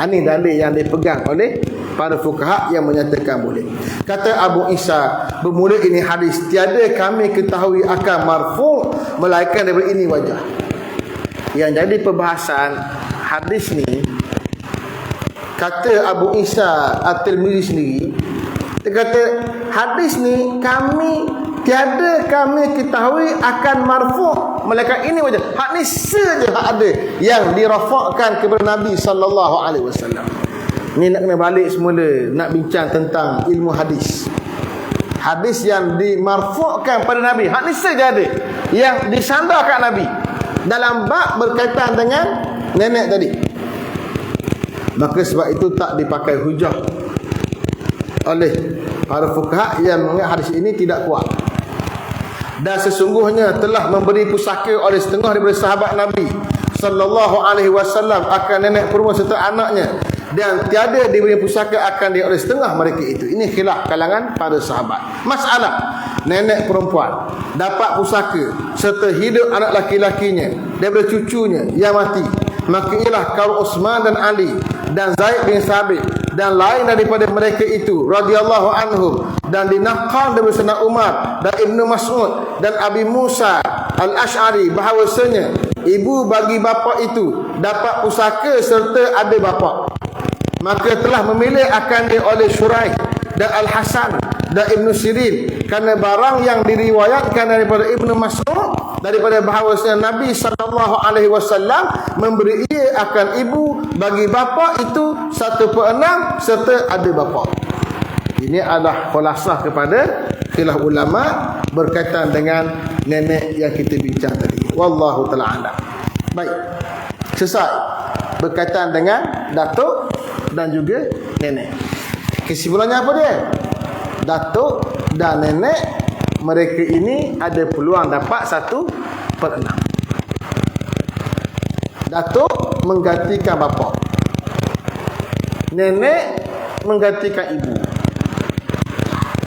[SPEAKER 1] Ini dalil yang dipegang oleh para fuqaha yang menyatakan boleh. Kata Abu Isa, bermula ini hadis, tiada kami ketahui akan marfu' melainkan daripada ini wajah. Yang jadi perbahasan hadis ni, kata Abu Isa At-Tirmizi sendiri, dia kata hadis ni tiada kami ketahui akan marfu' melainkan ini wajah. Hak ni saja hak ada yang dirafa'kan kepada Nabi sallallahu alaihi wasallam. Ni nak kena balik semula, nak bincang tentang ilmu hadis. Hadis yang dimarfu'kan pada Nabi, hak ni saja ada yang disandarkan Nabi dalam bab berkaitan dengan nenek tadi. Maka sebab itu tak dipakai hujah oleh para fuqaha yang menganggap hadis ini tidak kuat. Dan sesungguhnya telah memberi pusaka oleh setengah daripada sahabat Nabi sallallahu alaihi wasallam akan nenek perempuan serta anaknya, dan tiada diberi pusaka akan dia oleh setengah mereka itu. Ini khilaf kalangan para sahabat. Masalah nenek perempuan dapat pusaka serta hidup anak laki-lakinya daripada cucunya yang mati, maka ialah kaum Uthman dan Ali dan Zaid bin Thabit dan lain daripada mereka itu radhiyallahu anhum, dan dinaqal daripada Sayyidina Umar dan Ibnu Mas'ud dan Abi Musa Al-Ash'ari bahawasanya ibu bagi bapa itu dapat pusaka serta ada bapa, maka telah memilih akan dia oleh Syuraih dan Al-Hasan dan Ibnu Sirin, kerana barang yang diriwayatkan daripada Ibnu Mas'ud daripada bahawasanya Nabi sallallahu alaihi wasallam memberi ia akan ibu bagi bapa itu 1/6 serta ada bapa. Ini adalah khulasah kepada khilaf ulama berkaitan dengan nenek yang kita bincang tadi. Wallahu ta'ala a'lam. Baik. Selesai berkaitan dengan datuk dan juga nenek. Kesimpulannya apa dia? Datuk dan nenek, mereka ini ada peluang dapat 1/6. Datuk menggantikan bapa, nenek menggantikan ibu.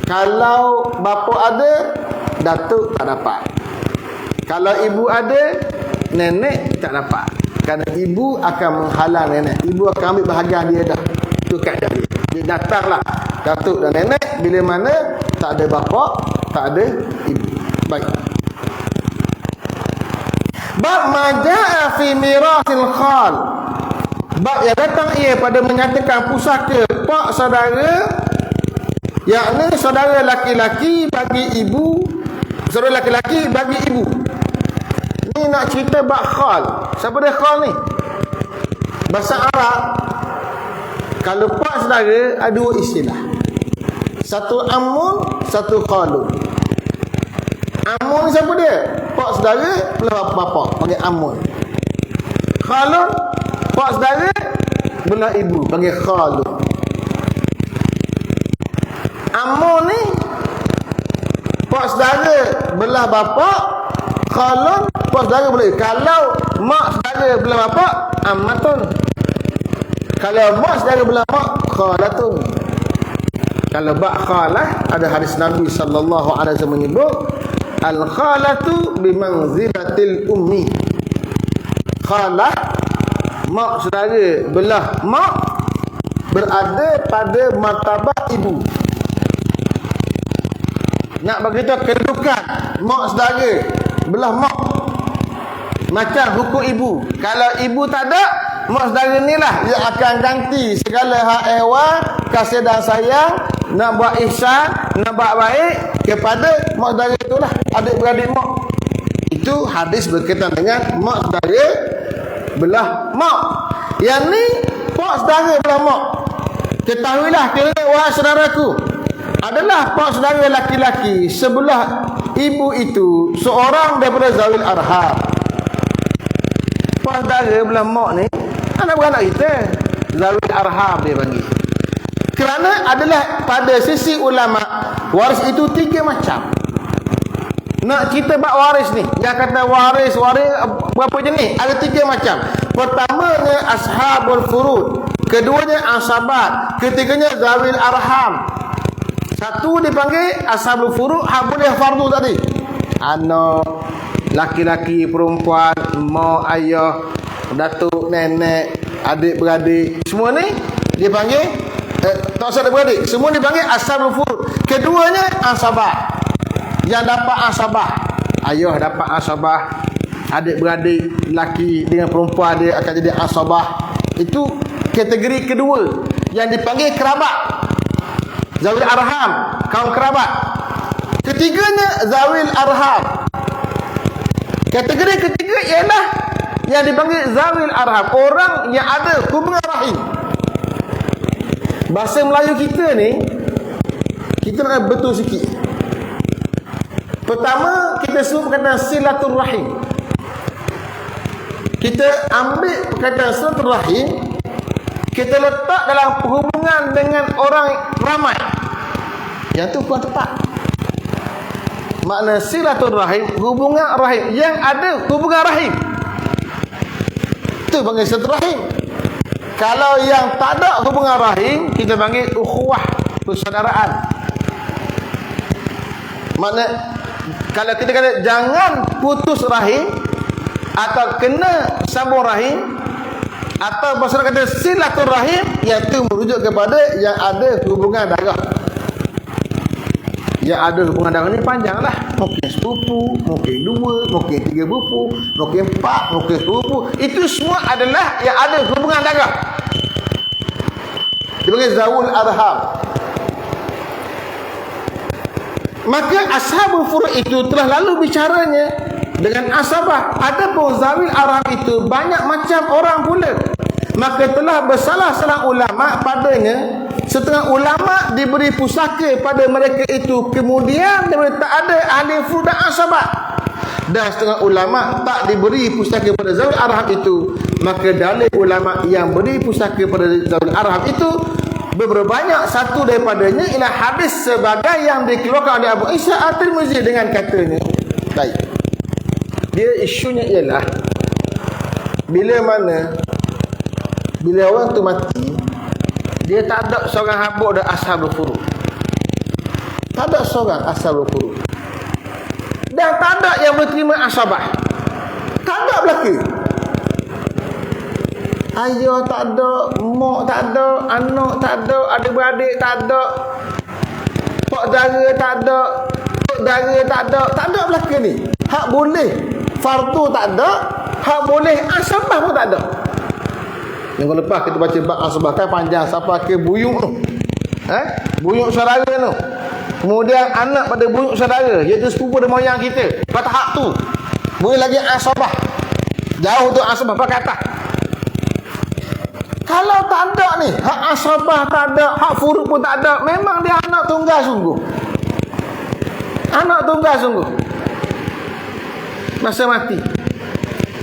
[SPEAKER 1] Kalau bapa ada, datuk tak dapat. Kalau ibu ada, nenek tak dapat. Kerana ibu akan menghalang nenek. Ibu akan ambil bahagian dia dah. Itu kaedah dia. Dia datanglah datuk dan nenek bila mana tak ada bapa, tak ada ibu. Baik. Bab majaa fi mirasil khal. Bab yang datang ia pada menyatakan pusaka pak saudara yakni saudara laki-laki bagi ibu, saudara laki-laki bagi ibu. Ni nak cerita bab khal. Siapa dia khal ni? Bahasa Arab, kalau pak saudara ada dua istilah. Satu amun, satu khalun. Amun siapa dia? Pak saudara belah bapa, panggil amun. Khalun, pak saudara belah ibu, panggil khalun. Amun ni pak saudara belah bapa, khalun pak saudara belah ibu. Kalau mak saudara belah bapa, ammatun. Kalau mak saudara belah mak, khalatun. Kalau bak khalah, ada hadis Nabi sallallahu alaihi wasallam menyebut al-khalatu bimanzilatil ummi. Khalah, mak saudara belah mak, berada pada martabat ibu. Nak beritahu kedudukan mak saudara belah mak macam hukum ibu. Kalau ibu tak ada, mak saudara ni lah yang akan ganti segala hak ehwal, kasih dan sayang, nak buat ihsan, nak buat baik kepada mak saudara itulah, adik-beradik mak. Itu hadis berkaitan dengan mak saudara belah mak. Yang ni pak saudara belah mak. Ketahuilah kerana wahai saudaraku, adalah pak saudara laki-laki sebelah ibu itu seorang daripada zawil arham. Pak saudara belah mak ni anak-beranak kita, zawil arham dia panggil. Kerana adalah pada sisi ulama, waris itu tiga macam. Nak cerita bab waris ni, dia kata waris berapa jenis? Ada tiga macam. Pertamanya ashabul furud, keduanya asabat, ketiganya zawil arham. Satu dipanggil ashabul furud, hak boleh fardu tadi. Anak, laki-laki, perempuan, mak, ayah, datuk, nenek, adik-beradik, semua ni dipanggil tak usah adik-beradik, semua dipanggil ashabul furud. Keduanya asabah, yang dapat asabah, ayah dapat asabah, adik-beradik laki dengan perempuan dia akan jadi asabah. Itu kategori kedua yang dipanggil kerabat, zawil arham, kaum kerabat. Ketiganya zawil arham. Kategori ketiga ialah yang dipanggil zawil arham, orang yang ada hubungan rahim. Bahasa Melayu kita ni, kita nak betul sikit. Pertama, kita sebut perkataan silaturrahim. Kita ambil perkataan silaturrahim, kita letak dalam hubungan dengan orang ramai. Yang tu kurang tepat. Makna silaturrahim, hubungan rahim, yang ada hubungan rahim, itu panggil silaturrahim. Kalau yang tak ada hubungan rahim, kita panggil ukhuwah, persaudaraan. Makna kalau kita kata jangan putus rahim atau kena sambung rahim, atau bahasa kata silaturrahim, iaitu merujuk kepada yang ada hubungan darah. Yang ada hubungan darah ni panjanglah. Mungkin sepupu, mungkin dua, mungkin tiga sepupu, mungkin empat, mungkin sepupu. Itu semua adalah yang ada hubungan darah. Dipanggil zawul arham. Maka ashabul furu' itu telah lalu bicaranya dengan asabah. Adapun zawil arham itu banyak macam orang pula. Maka telah bersalah-salah ulama padanya. Setengah ulama diberi pusaka pada mereka itu, kemudian mereka tak ada ahli furu' dan asabah. Dan setengah ulama tak diberi pusaka pada zawil arham itu. Maka dalil ulama yang beri pusaka pada zawil arham itu beberapa banyak. Satu daripadanya ialah hadis sebagai yang dikeluarkan oleh Abu Isa At-Tirmizi dengan katanya. Baik. Dia isunya ialah bila orang tu mati, dia tak ada seorang habuk dan ashabul furu'. Tak ada seorang ashabul furu'. Dan tak ada yang berterima asabah. Tak ada belaka. Ayah tak ada, mak tak ada, anak tak ada, adik-beradik tak ada, pak dara tak ada, tok dara tak ada belaka ni. Hak boleh fardu tak ada, hak boleh asabah pun tak ada. Minggu lepas kita baca bab asabah kan panjang sampai ke buyung tu. buyuk saudara tu. Kemudian anak pada buyuk saudara, iaitu sepupu dan moyang kita. Pada hak tu. Boleh lagi asabah. Jauh tu asabah pakai atas. Kalau tak ada ni, hak asabah tak ada, hak furuk pun tak ada, memang dia anak tunggal sungguh. Anak tunggal sungguh. Masa mati.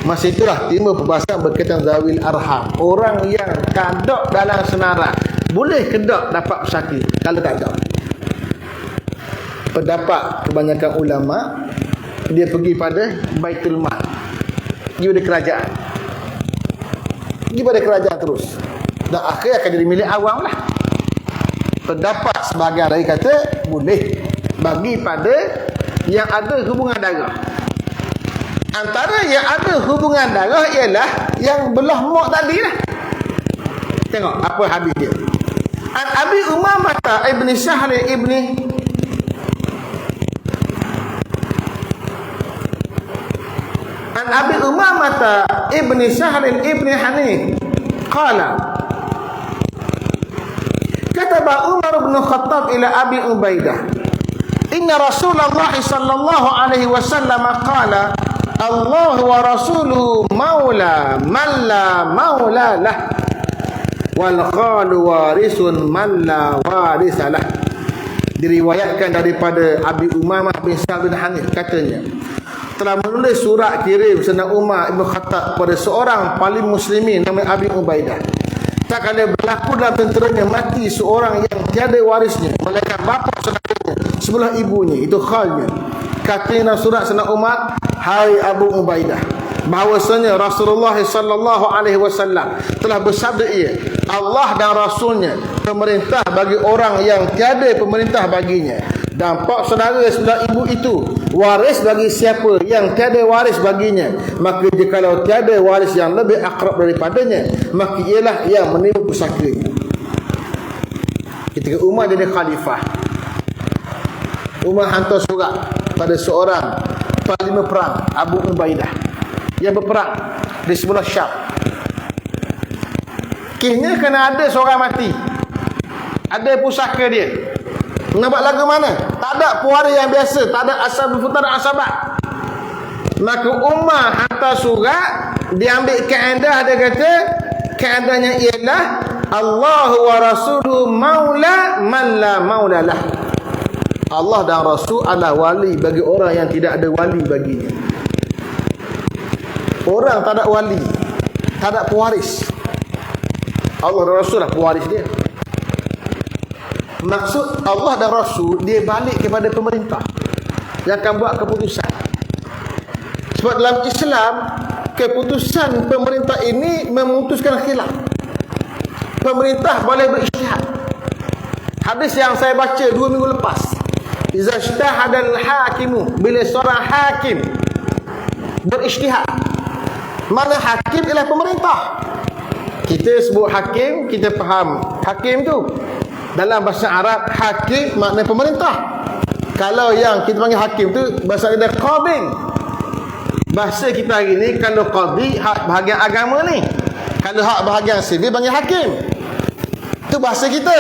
[SPEAKER 1] Masa itulah timbul perbahasan berkaitan zawil arham. Orang yang kadok dalam senara, boleh kedok dapat pusaka kalau tak ada. Pendapat kebanyakan ulama, dia pergi pada Baitul Mal. Dia pada kerajaan. Dia pada kerajaan terus. Dan akhir akan jadi milik awam lah. Terdapat sebahagian dari kata boleh bagi pada yang ada hubungan darah. Antara yang ada hubungan darah ialah yang belah mak tadi lah. Tengok apa hadis dia. An Abi Umamah ibni Sahl ibni An Abi Umamah ibni Sahl ibni Hanif qala kataba Umar bin Khattab ila Abi Ubaidah inna Rasulullah sallallahu alaihi wasallam qala Allah wa rasuluhu maula man la maula lah wal khalu warisun man la warisalah. Diriwayatkan daripada Abi Umamah bin Sa'd bin Hanif katanya telah menulis surat kirim Sayyidina Umar Ibn Khattab kepada seorang paling muslimin nama Abi Ubaidah. Tak kala berlaku dalam tenteranya mati seorang yang tiada warisnya melainkan bapa saudaranya sebelah ibunya, itu khalnya. Katanya surat Sayyidina Umar, hai Abu Ubaidah, bahawasanya Rasulullah sallallahu alaihi wasallam telah bersabda ia, Allah dan Rasulnya pemerintah bagi orang yang tiada pemerintah baginya, dan pak saudara sebelah ibu itu waris bagi siapa yang tiada waris baginya. Maka jikalau tiada waris yang lebih akrab daripadanya, maka ialah yang menerima pusakanya. Ketika Umar jadi khalifah, Umar hantar surat pada seorang panglima perang, Abu Ubaidah, yang berperang di sebelah Syam. Kisahnya kena ada seorang mati, ada pusaka dia. Nampak lagu mana? Tak ada puara yang biasa, tak ada asal berputar asabat. Maka Umar hantar surat, diambil kaedah, dia kata kaedahnya ialah Allah wa rasuluhu maula man la maula lah. Allah dan Rasul adalah wali bagi orang yang tidak ada wali baginya. Orang tak ada wali, tak ada pewaris, Allah dan Rasul lah pewaris dia. Maksud Allah dan Rasul, dia balik kepada pemerintah yang akan buat keputusan. Sebab dalam Islam, keputusan pemerintah ini memutuskan khilaf. Pemerintah boleh berijtihad. Hadis yang saya baca 2 minggu lepas, iza ijtahadal hakimu, bila seorang hakim berijtihad. Mana hakim ialah pemerintah. Kita sebut hakim, kita faham hakim tu dalam bahasa Arab, hakim makna pemerintah. Kalau yang kita panggil hakim tu bahasa dia qadhi. Bahasa kita hari ni, kalau qadhi hak bahagian agama ni, kalau hak bahagian sivil panggil hakim. Itu bahasa kita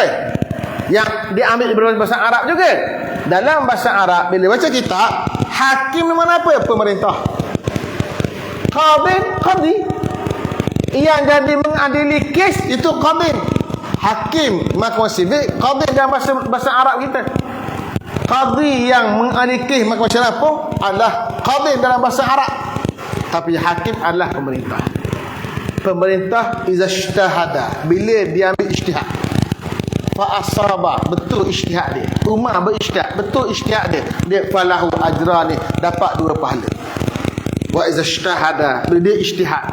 [SPEAKER 1] yang diambil dari bahasa Arab juga. Dalam bahasa Arab bila baca kitab, hakim ni mana apa? Pemerintah. Qadhi yang jadi mengadili kes itu qadhi. Hakim mahkamah sivil, qadhi dalam bahasa Arab kita. Qadhi yang mengadili kes mahkamah syariah pun adalah qadhi dalam bahasa Arab. Tapi hakim adalah pemerintah. Pemerintah iza ijtahada, bila dia ambil ijtihad, fa asaba, betul ijtihad dia. Umar berijtihad, betul ijtihad dia, dia falahu ajrani, dapat 2 pahala. Wa iza ijtahada, bila dia ijtihad,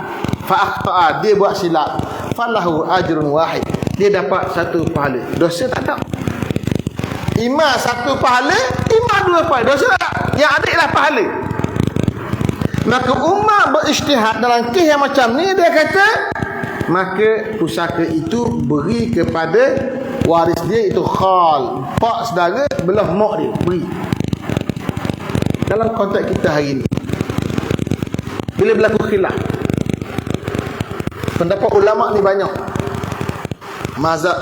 [SPEAKER 1] fa akhta'a, dia buat silap, falahu ajrun wahid, dia dapat 1 pahala. Dosa tak ada. Imam 1 pahala, imam 2 pahala. Dosa tak ada. Yang ada ialah pahala. Maka Umar berijtihad dalam kes yang macam ni, dia kata maka pusaka itu beri kepada waris dia, itu khal, pak saudara belah mak dia, beri. Dalam konteks kita hari ni, bila berlaku khilaf, pendapat ulama ni banyak. Mazhab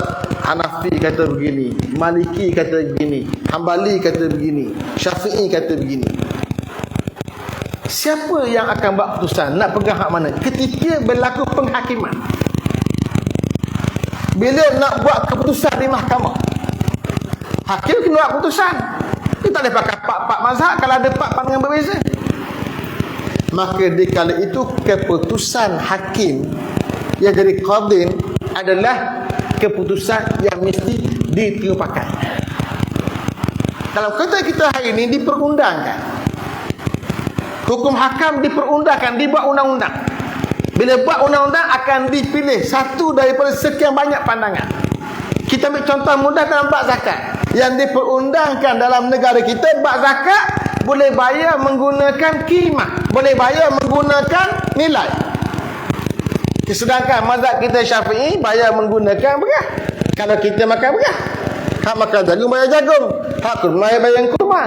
[SPEAKER 1] Hanafi Hanafi kata begini, Maliki kata begini, Hambali kata begini, Syafi'i kata begini. Siapa yang akan buat keputusan? Nak pegang hak mana? Ketika berlaku penghakiman, bila nak buat keputusan di mahkamah, hakim kena buat keputusan. Dia tak boleh pakai pak mazhab kalau ada pak pandangan berbeza. Maka di kala itu keputusan hakim yang jadi qadhin adalah keputusan yang mesti diterima pakai. Dalam kota kita hari ini diperundangkan, hukum hakam diperundangkan, dibuat undang-undang. Bila buat undang-undang akan dipilih satu daripada sekian banyak pandangan. Kita ambil contoh mudah dalam bab zakat. Yang diperundangkan dalam negara kita, bab zakat boleh bayar menggunakan qimah, boleh bayar menggunakan nilai. Sedangkan mazhab kita Syafi'i bayar menggunakan berah. Kalau kita makan berah, hak makan jagung bayar jagung, hak kurma bayar kurma.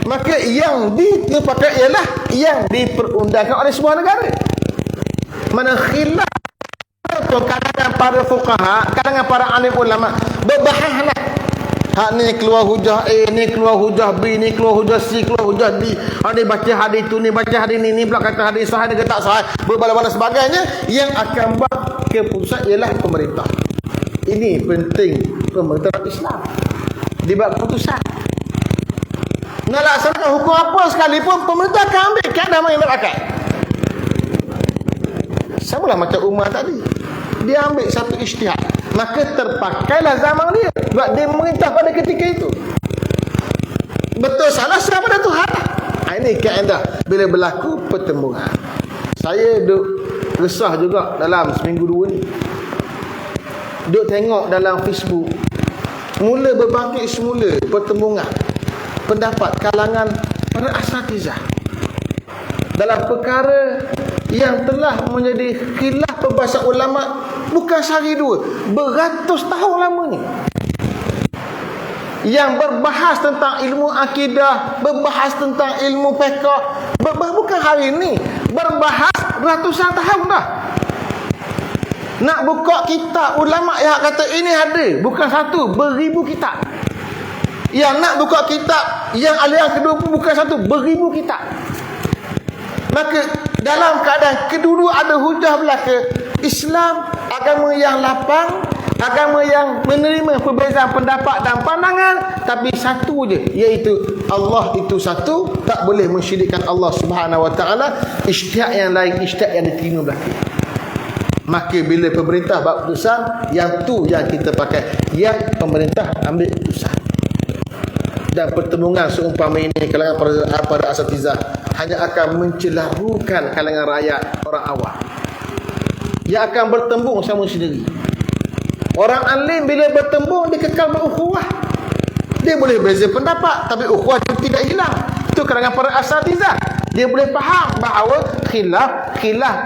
[SPEAKER 1] Maka yang dipakai ialah yang diperundangkan oleh sebuah negara. Mana khilaf tu kalangan para fuqaha, kalangan para alim ulama berbahaslah. Hak ni keluar hujah A, ni keluar hujah B, ni keluar hujah C, keluar hujah D. Ada baca hadis tu, ni baca hadis ni pula kata hadis sahih ke tak sahih, berbala-bala sebagainya. Yang akan buat keputusan ialah pemerintah. Ini penting pemerintah Islam dibuat keputusan. Nak laksanakan hukum apa sekalipun, pemerintah akan ambil keadaan yang berlaku. Samalah macam Umar tadi, dia ambil satu ijtihad, maka terpakailah zaman dia sebab dia memerintah pada ketika itu. Betul salah serah pada Tuhan. Ini kaedah bila berlaku pertembungan. Saya duk resah juga dalam seminggu dua ni, duk tengok dalam Facebook, mula berbangkit semula pertembungan pendapat kalangan para asatizah dalam perkara yang telah menjadi khilaf perbahasan ulama bukan sehari dua, beratus tahun lamanya. Yang berbahas tentang ilmu akidah, berbahas tentang ilmu fiqh, bukan hari ini, berbahas ratusan tahun dah. Nak buka kitab ulama yang kata ini ada, bukan satu, beribu kitab. Yang nak buka kitab yang aliran kedua pun bukan satu, beribu kitab. Maka dalam keadaan kedua ada hujah belaka, Islam agama yang lapang, agama yang menerima perbezaan pendapat dan pandangan, tapi satu je, iaitu Allah itu satu, tak boleh mensyirikkan Allah Subhanahu Wa Taala. Ijtihad yang lain, ijtihad yang diterima belaka. Maka bila pemerintah buat keputusan, yang tu yang kita pakai, yang pemerintah ambil keputusan. Dan pertembungan seumpama ini kalangan para asatizah hanya akan mencelarukan kalangan rakyat, orang awam yang akan bertembung sama sendiri. Orang alim bila bertembung dia kekal berukhuwah. Dia boleh beza pendapat tapi ukhuwah itu tidak hilang. Itu kalangan para asatizah. Dia boleh faham bahawa khilaf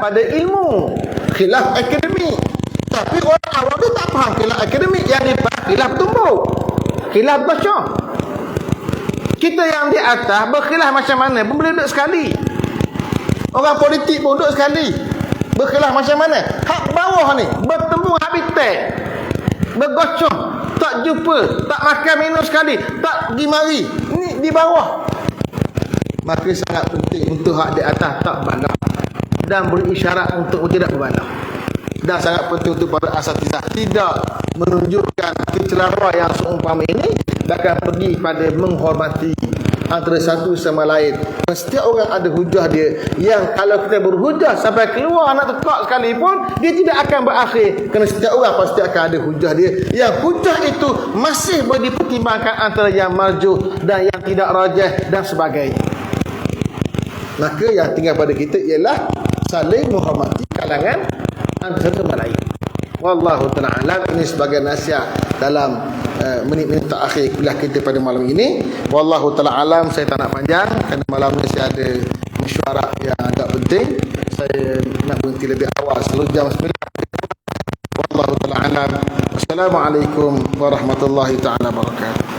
[SPEAKER 1] pada ilmu, khilaf akademik. Tapi orang awam dia tak faham khilaf akademik, yang dia faham khilaf tumbuk, khilaf baca. Kita yang di atas berkhilaf macam mana pun boleh duduk sekali. Orang politik pun duduk sekali, berkhilaf macam mana. Hak bawah ni bertemu habitat, bergocong, tak jumpa, tak makan minum sekali, tak pergi mari. Ni di bawah. Maka sangat penting untuk hak di atas tak bandar dan berisyarat untuk tidak berbandar. Dan sangat penting untuk para asatizah tidak menunjukkan kecelaruan yang seumpama ini, bahkan pergi pada menghormati antara satu sama lain. Setiap orang ada hujah dia, yang kalau kita berhujah sampai keluar anak tekak sekalipun, dia tidak akan berakhir, kerana setiap orang pasti akan ada hujah dia. Yang hujah itu masih boleh dipertimbangkan antara yang marjuh dan yang tidak rajih dan sebagainya. Maka yang tinggal pada kita ialah saling menghormati kalangan antara satu sama lain. Wallahu ta'ala alam. Ini sebagai nasihat dalam menit-menit terakhir kuliah kita pada malam ini. Wallahu ta'ala alam. Saya tak nak panjang kerana malam ni saya ada mesyuarat yang agak penting. Saya nak berhenti lebih awal, selalu jam 9. Wallahu ta'ala alam. Assalamualaikum warahmatullahi ta'ala wabarakatuh.